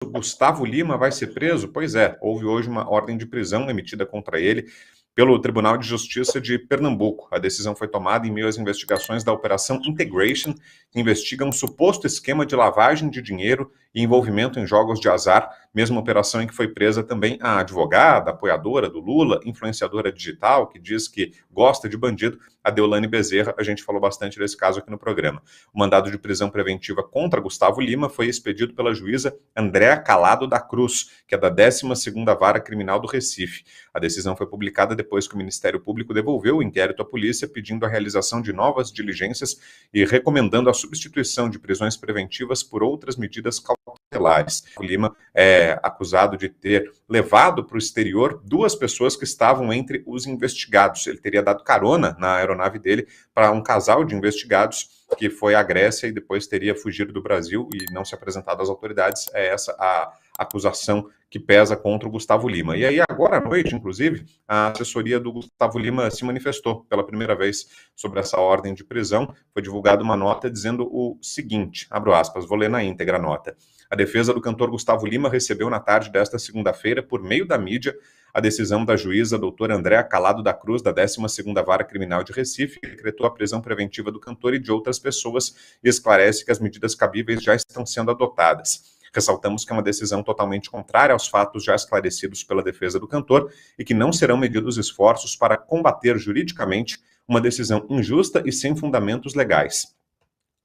Gustavo Lima vai ser preso? Pois é, houve hoje uma ordem de prisão emitida contra ele pelo Tribunal de Justiça de Pernambuco. A decisão foi tomada em meio às investigações da Operação Integration, que investiga um suposto esquema de lavagem de dinheiro e envolvimento em jogos de azar, mesma operação em que foi presa também a advogada, apoiadora do Lula, influenciadora digital, que diz que gosta de bandido, a Deolane Bezerra. A gente falou bastante desse caso aqui no programa. O mandado de prisão preventiva contra Gustavo Lima foi expedido pela juíza Andréa Calado da Cruz, que é da 12ª Vara Criminal do Recife. A decisão foi publicada depois que o Ministério Público devolveu o inquérito à polícia, pedindo a realização de novas diligências e recomendando a substituição de prisões preventivas por outras medidas cautelares. O Lima é acusado de ter levado para o exterior 2 pessoas que estavam entre os investigados. Ele teria dado carona na aeronave dele para um casal de investigados que foi à Grécia e depois teria fugido do Brasil e não se apresentado às autoridades. É essa a acusação que pesa contra o Gustavo Lima. E aí, agora à noite, inclusive, a assessoria do Gustavo Lima se manifestou pela primeira vez sobre essa ordem de prisão. Foi divulgada uma nota dizendo o seguinte, abro aspas, vou ler na íntegra a nota. A defesa do cantor Gustavo Lima recebeu na tarde desta segunda-feira, por meio da mídia, a decisão da juíza doutora Andréa Calado da Cruz, da 12ª Vara Criminal de Recife, que decretou a prisão preventiva do cantor e de outras pessoas e esclarece que as medidas cabíveis já estão sendo adotadas. Ressaltamos que é uma decisão totalmente contrária aos fatos já esclarecidos pela defesa do cantor e que não serão medidos esforços para combater juridicamente uma decisão injusta e sem fundamentos legais.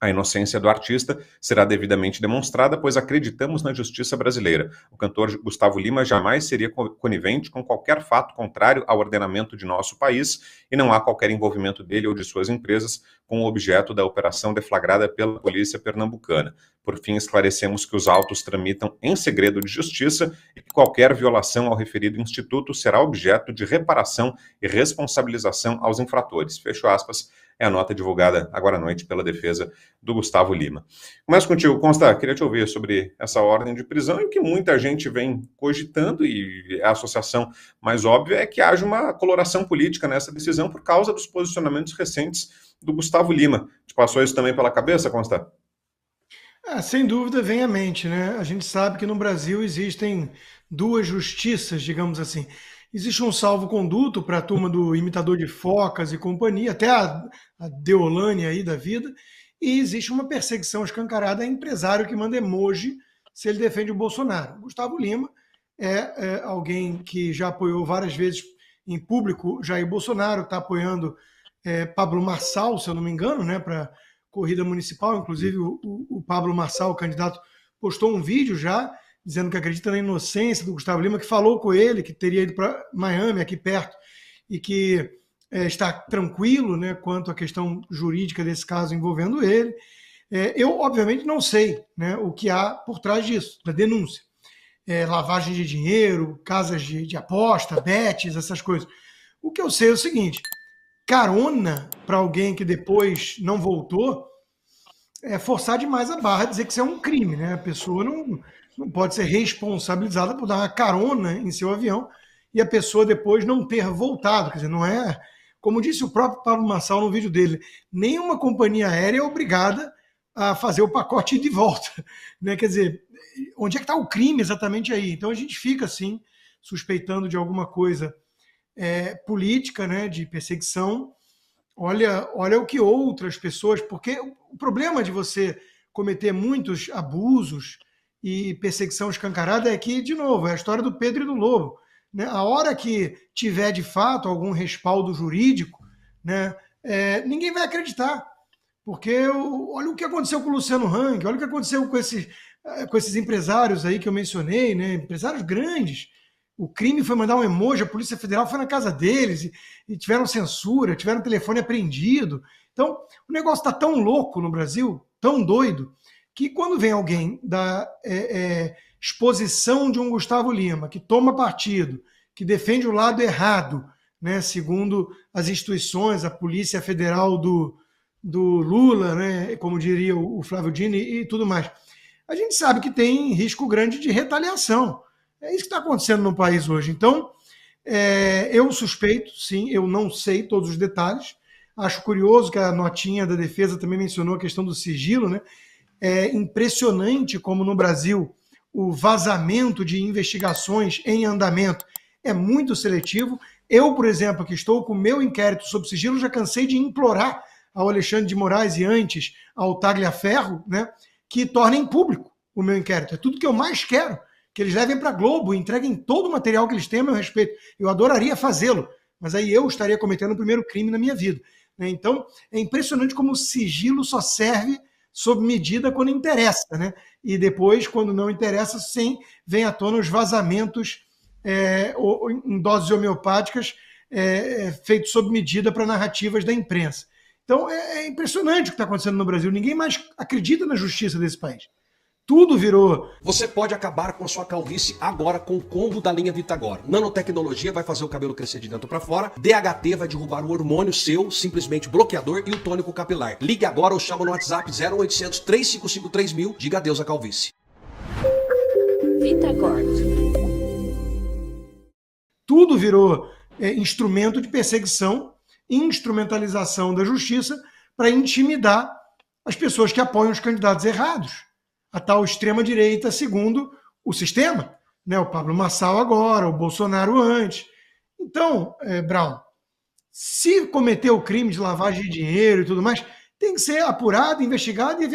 A inocência do artista será devidamente demonstrada, pois acreditamos na justiça brasileira. O cantor Gustavo Lima jamais seria conivente com qualquer fato contrário ao ordenamento de nosso país e não há qualquer envolvimento dele ou de suas empresas com o objeto da operação deflagrada pela polícia pernambucana. Por fim, esclarecemos que os autos tramitam em segredo de justiça e que qualquer violação ao referido instituto será objeto de reparação e responsabilização aos infratores. Fecho aspas. É a nota divulgada agora à noite pela defesa do Gustavo Lima. Começo contigo, Consta, queria te ouvir sobre essa ordem de prisão e o que muita gente vem cogitando, e a associação mais óbvia é que haja uma coloração política nessa decisão por causa dos posicionamentos recentes do Gustavo Lima. Te passou isso também pela cabeça, Consta? Sem dúvida vem à mente, né? A gente sabe que no Brasil existem 2 justiças, digamos assim. Existe um salvo-conduto para a turma do imitador de focas e companhia, até a Deolane aí da vida, e existe uma perseguição escancarada a empresário que manda emoji se ele defende o Bolsonaro. Gustavo Lima é alguém que já apoiou várias vezes em público Jair Bolsonaro, está apoiando Pablo Marçal, se eu não me engano, né, para corrida municipal. Inclusive o Pablo Marçal, o candidato, postou um vídeo já dizendo que acredita na inocência do Gustavo Lima, que falou com ele, que teria ido para Miami, aqui perto, e que está tranquilo, né, quanto à questão jurídica desse caso envolvendo ele. Eu, obviamente, não sei, né, o que há por trás disso, da denúncia. Lavagem de dinheiro, casas de aposta, bets, essas coisas. O que eu sei é o seguinte: carona para alguém que depois não voltou é forçar demais a barra, dizer que isso é um crime, né? A pessoa não pode ser responsabilizada por dar uma carona em seu avião e a pessoa depois não ter voltado. Quer dizer, não é, como disse o próprio Pablo Marçal no vídeo dele, nenhuma companhia aérea é obrigada a fazer o pacote de volta, né? Quer dizer, onde é que está o crime exatamente aí? Então a gente fica assim, suspeitando de alguma coisa política, né, de perseguição. Olha o que outras pessoas, porque o problema de você cometer muitos abusos e perseguição escancarada é que, de novo, é a história do Pedro e do Lobo, né? A hora que tiver de fato algum respaldo jurídico, né, ninguém vai acreditar, porque olha o que aconteceu com o Luciano Hang, olha o que aconteceu com esses empresários aí que eu mencionei, né, empresários grandes. O crime foi mandar um emoji, a Polícia Federal foi na casa deles e tiveram censura, tiveram telefone apreendido. Então, o negócio está tão louco no Brasil, tão doido, que quando vem alguém da exposição de um Gustavo Lima, que toma partido, que defende o lado errado, né, segundo as instituições, a Polícia Federal do Lula, né, como diria o Flávio Dino e tudo mais, a gente sabe que tem risco grande de retaliação. É isso que está acontecendo no país hoje. Então, eu suspeito, sim, eu não sei todos os detalhes. Acho curioso que a notinha da defesa também mencionou a questão do sigilo, né? É impressionante como no Brasil o vazamento de investigações em andamento é muito seletivo. Eu, por exemplo, que estou com o meu inquérito sob sigilo, já cansei de implorar ao Alexandre de Moraes e antes ao Tagliaferro, né, que tornem público o meu inquérito. É tudo que eu mais quero, que eles levem para a Globo, entreguem todo o material que eles têm a meu respeito. Eu adoraria fazê-lo, mas aí eu estaria cometendo o primeiro crime na minha vida. Então, é impressionante como o sigilo só serve sob medida quando interessa, né? E depois, quando não interessa, sim, vem à tona os vazamentos em doses homeopáticas feitos sob medida para narrativas da imprensa. Então, é impressionante o que está acontecendo no Brasil. Ninguém mais acredita na justiça desse país. Tudo virou. Você pode acabar com a sua calvície agora com o combo da linha Vitagor. Nanotecnologia vai fazer o cabelo crescer de dentro para fora. DHT vai derrubar o hormônio seu, simplesmente bloqueador, e o tônico capilar. Ligue agora ou chama no WhatsApp 0800 355 3000. Diga adeus à calvície. Vitagor. Tudo virou instrumento de perseguição, instrumentalização da justiça para intimidar as pessoas que apoiam os candidatos errados. A tal extrema-direita, segundo o sistema, né? O Pablo Marçal agora, o Bolsonaro antes. Então, Brown, se cometeu o crime de lavagem de dinheiro e tudo mais, tem que ser apurado, investigado e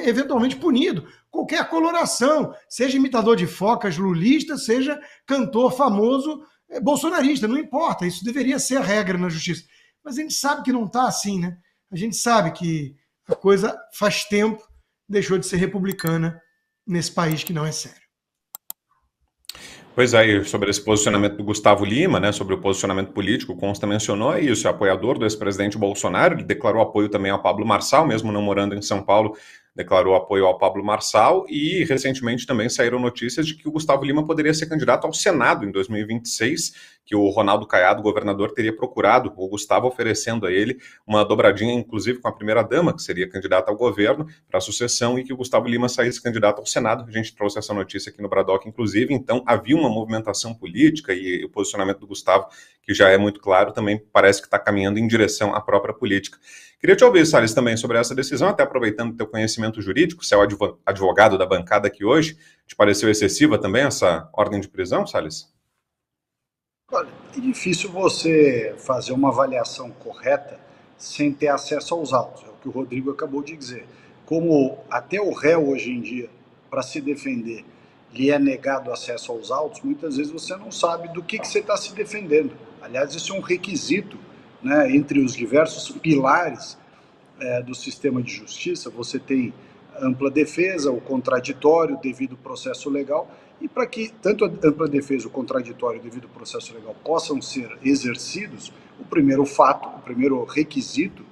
eventualmente punido. Qualquer coloração, seja imitador de focas lulista, seja cantor famoso bolsonarista, não importa, isso deveria ser a regra na justiça. Mas a gente sabe que não está assim, né? A gente sabe que a coisa faz tempo deixou de ser republicana nesse país que não é sério. Pois é, e sobre esse posicionamento do Gustavo Lima, né, sobre o posicionamento político, o Consta mencionou isso, é apoiador do ex-presidente Bolsonaro, ele declarou apoio também ao Pablo Marçal, mesmo não morando em São Paulo, declarou apoio ao Pablo Marçal, e recentemente também saíram notícias de que o Gustavo Lima poderia ser candidato ao Senado em 2026, que o Ronaldo Caiado, governador, teria procurado o Gustavo, oferecendo a ele uma dobradinha, inclusive com a primeira-dama, que seria candidata ao governo, para a sucessão, e que o Gustavo Lima saísse candidato ao Senado. A gente trouxe essa notícia aqui no Bradock, inclusive, então havia uma movimentação política, e o posicionamento do Gustavo, que já é muito claro, também parece que está caminhando em direção à própria política. Queria te ouvir, Salles, também sobre essa decisão, até aproveitando o teu conhecimento jurídico, você é o advogado da bancada aqui hoje, te pareceu excessiva também essa ordem de prisão, Salles? Olha, é difícil você fazer uma avaliação correta sem ter acesso aos autos, é o que o Rodrigo acabou de dizer. Como até o réu hoje em dia, para se defender, lhe é negado acesso aos autos, muitas vezes você não sabe do que você está se defendendo. Aliás, isso é um requisito, né, entre os diversos pilares do sistema de justiça. Você tem ampla defesa, o contraditório, devido processo legal, e para que tanto a ampla defesa, o contraditório e o devido processo legal possam ser exercidos, o primeiro fato, o primeiro requisito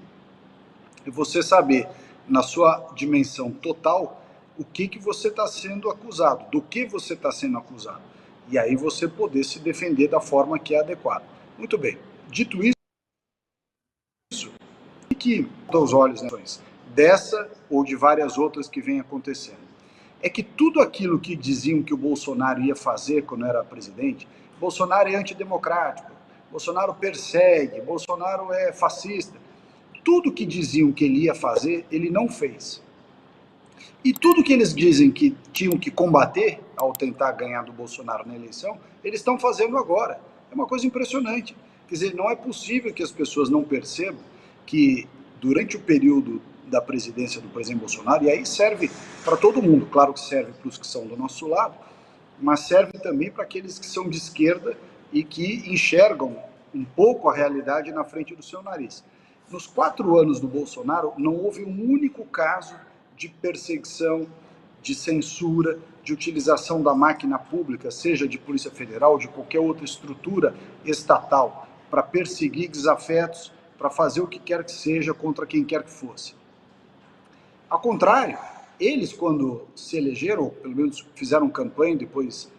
é você saber, na sua dimensão total, o que você está sendo acusado, do que você está sendo acusado, e aí você poder se defender da forma que é adequada. Muito bem, dito isso, que aos olhos, né, dessa ou de várias outras que vem acontecendo, é que tudo aquilo que diziam que o Bolsonaro ia fazer quando era presidente, Bolsonaro é antidemocrático, Bolsonaro persegue, Bolsonaro é fascista, tudo que diziam que ele ia fazer, ele não fez. E tudo que eles dizem que tinham que combater ao tentar ganhar do Bolsonaro na eleição, eles estão fazendo agora. É uma coisa impressionante. Quer dizer, não é possível que as pessoas não percebam que durante o período da presidência do presidente Bolsonaro, e aí serve para todo mundo, claro que serve para os que são do nosso lado, mas serve também para aqueles que são de esquerda e que enxergam um pouco a realidade na frente do seu nariz. Nos 4 anos do Bolsonaro, não houve um único caso de perseguição, de censura, de utilização da máquina pública, seja de Polícia Federal ou de qualquer outra estrutura estatal, para perseguir desafetos, para fazer o que quer que seja contra quem quer que fosse. Ao contrário, eles, quando se elegeram, ou pelo menos fizeram campanha e depois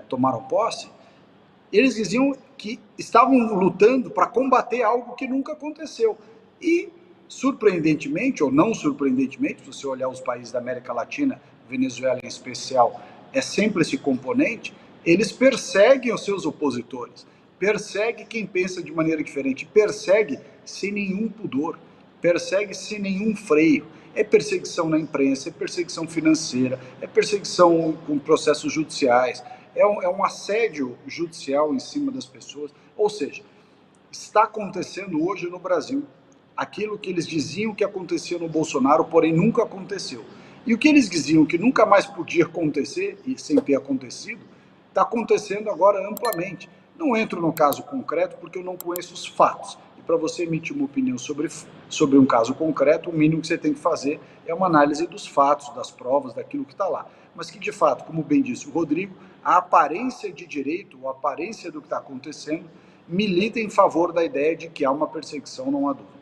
tomaram posse, eles diziam que estavam lutando para combater algo que nunca aconteceu. E, surpreendentemente, ou não surpreendentemente, se você olhar os países da América Latina, Venezuela em especial, é sempre esse componente, eles perseguem os seus opositores, perseguem quem pensa de maneira diferente, persegue sem nenhum pudor, persegue sem nenhum freio. É perseguição na imprensa, é perseguição financeira, é perseguição com processos judiciais, é um assédio judicial em cima das pessoas. Ou seja, está acontecendo hoje no Brasil aquilo que eles diziam que acontecia no Bolsonaro, porém nunca aconteceu. E o que eles diziam que nunca mais podia acontecer, e sem ter acontecido, está acontecendo agora amplamente. Não entro no caso concreto porque eu não conheço os fatos. E para você emitir uma opinião sobre um caso concreto, o mínimo que você tem que fazer é uma análise dos fatos, das provas, daquilo que está lá. Mas que, de fato, como bem disse o Rodrigo, a aparência de direito, a aparência do que está acontecendo, milita em favor da ideia de que há uma perseguição, não há dúvida.